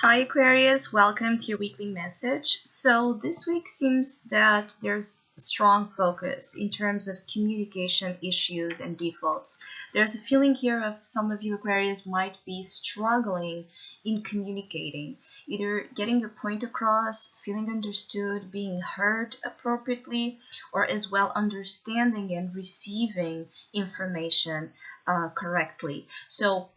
Hi Aquarius, welcome to your weekly message. So this week seems that there's strong focus in terms of communication issues and defaults. There's a feeling here of some of you Aquarius might be struggling in communicating, either getting your point across, feeling understood, being heard appropriately, or as well understanding and receiving information correctly. So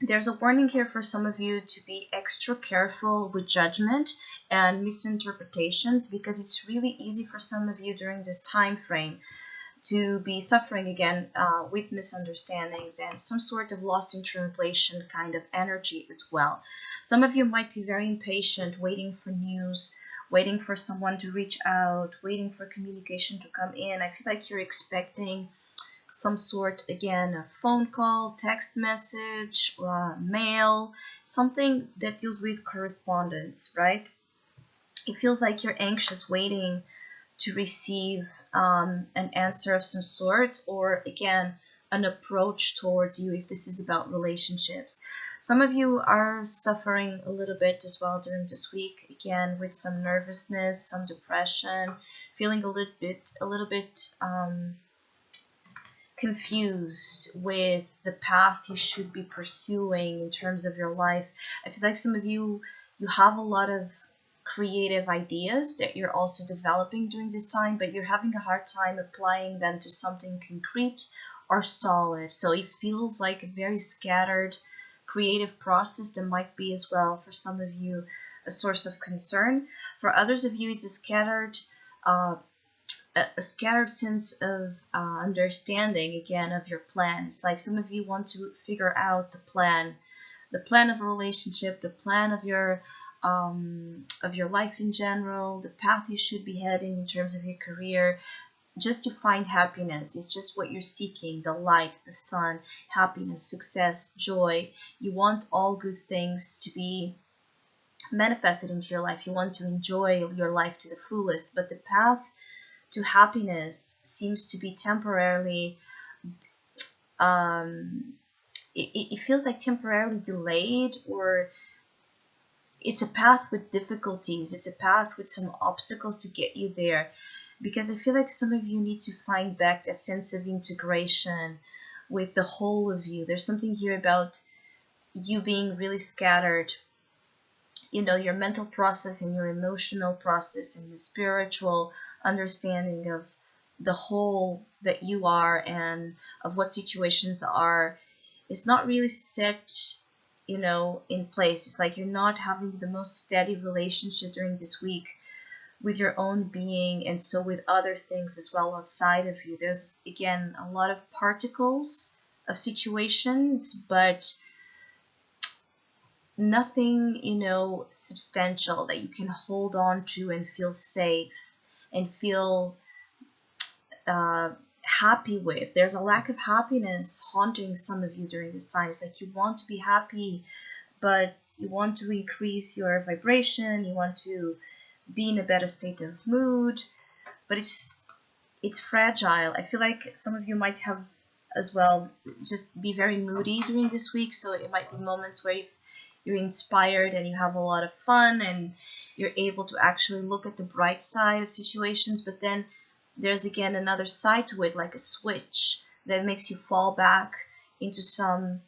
there's a warning here for some of you to be extra careful with judgment and misinterpretations because it's really easy for some of you during this time frame to be suffering again with misunderstandings and some sort of lost in translation kind of energy as well. Some of you might be very impatient, waiting for news, waiting for someone to reach out, waiting for communication to come in. I feel like you're expecting some sort, again, a phone call, text message, mail, something that deals with correspondence, right? It feels like you're anxious, waiting to receive an answer of some sorts, or again, an approach towards you if this is about relationships. Some of you are suffering a little bit as well during this week, again, with some nervousness, some depression, feeling a little bit confused with the path you should be pursuing in terms of your life. I feel like some of you have a lot of creative ideas that you're also developing during this time, but you're having a hard time applying them to something concrete or solid. So it feels like a very scattered creative process that might be as well for some of you a source of concern. For others of you, it's a scattered sense of understanding again of your plans. Like some of you want to figure out the plan of a relationship, the plan of your life in general, the path you should be heading in terms of your career, just to find happiness. It's just what you're seeking: the light, the sun, happiness, success, joy. You want all good things to be manifested into your life. You want to enjoy your life to the fullest, but the path to happiness seems to be temporarily it feels like temporarily delayed, or it's a path with difficulties, it's a path with some obstacles to get you there, because I feel like some of you need to find back that sense of integration with the whole of you. There's something here about you being really scattered, your mental process and your emotional process and your spiritual understanding of the whole that you are and of what situations are is not really set, in place. It's like you're not having the most steady relationship during this week with your own being, and so with other things as well outside of you. There's again a lot of particles of situations, but nothing, substantial that you can hold on to and feel safe and feel happy with. There's a lack of happiness haunting some of you during this time. It's like you want to be happy, but you want to increase your vibration, you want to be in a better state of mood, but it's fragile. I feel like some of you might have as well just be very moody during this week, so it might be moments where you're inspired and you have a lot of fun and you're able to actually look at the bright side of situations, but then there's again another side to it, like a switch that makes you fall back into some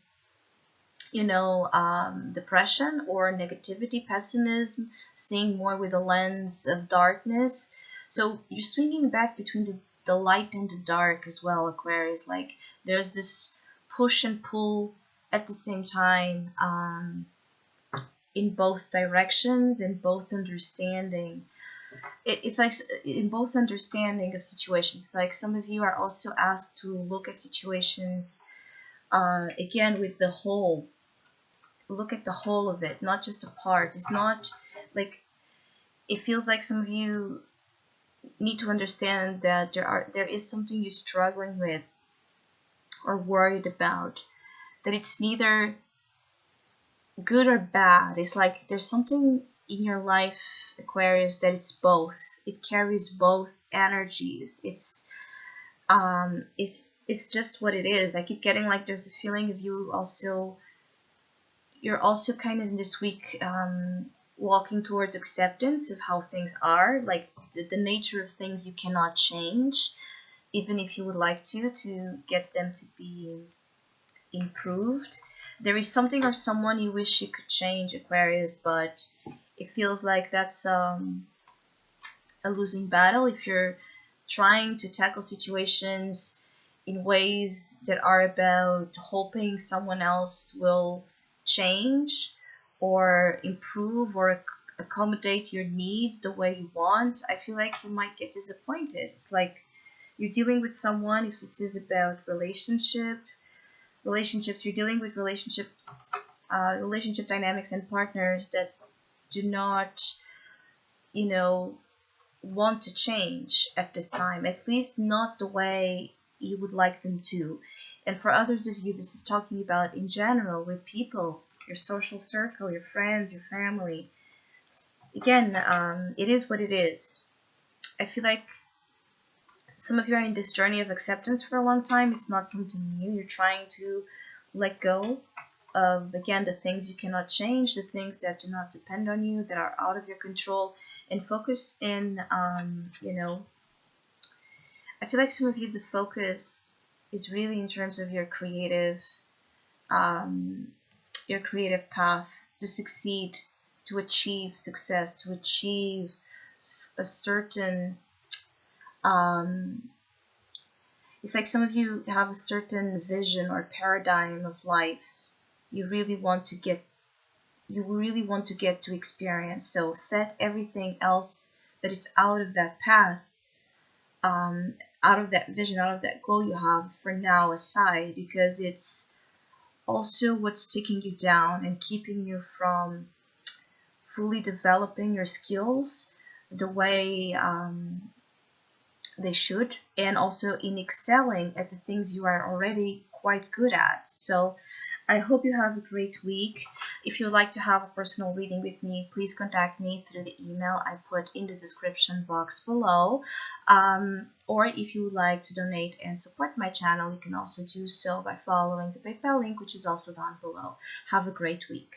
depression or negativity, pessimism, seeing more with a lens of darkness. So you're swinging back between the light and the dark as well, Aquarius. Like there's this push and pull at the same time, in both directions, in both understanding. It's like in both understanding of situations. It's like some of you are also asked to look at situations again with the whole. Look at the whole of it, not just a part. It's not like, it feels like some of you need to understand that there is something you're struggling with or worried about, that it's neither good or bad. It's like there's something in your life, Aquarius, that it's both. It carries both energies. It's just what it is. I keep getting like there's a feeling of you also You're also kind of in this week walking towards acceptance of how things are, like the nature of things you cannot change, even if you would like to get them to be improved. There is something or someone you wish you could change, Aquarius, but it feels like that's a losing battle if you're trying to tackle situations in ways that are about hoping someone else will change or improve or accommodate your needs the way you want. I feel like you might get disappointed. It's like you're dealing with someone, if this is about relationships, you're dealing with relationship dynamics and partners that do not, you know, want to change at this time, at least not the way you would like them to. And for others of you, this is talking about in general with people, your social circle, your friends, your family. Again, it is what it is. I feel like some of you are in this journey of acceptance for a long time. It's not something new. You're trying to let go of, again, the things you cannot change, the things that do not depend on you, that are out of your control, and focus in, I feel like some of you, the focus is really in terms of um, your creative path to succeed, to achieve success, to achieve a certain, um, it's like some of you have a certain vision or paradigm of life you really want to get to experience. So set everything else that it's out of that path, out of that vision, out of that goal you have for now aside, because it's also what's taking you down and keeping you from fully developing your skills the way they should, and also in excelling at the things you are already quite good at. So I hope you have a great week. If you would like to have a personal reading with me, please contact me through the email I put in the description box below. Or if you would like to donate and support my channel, you can also do so by following the PayPal link, which is also down below. Have a great week.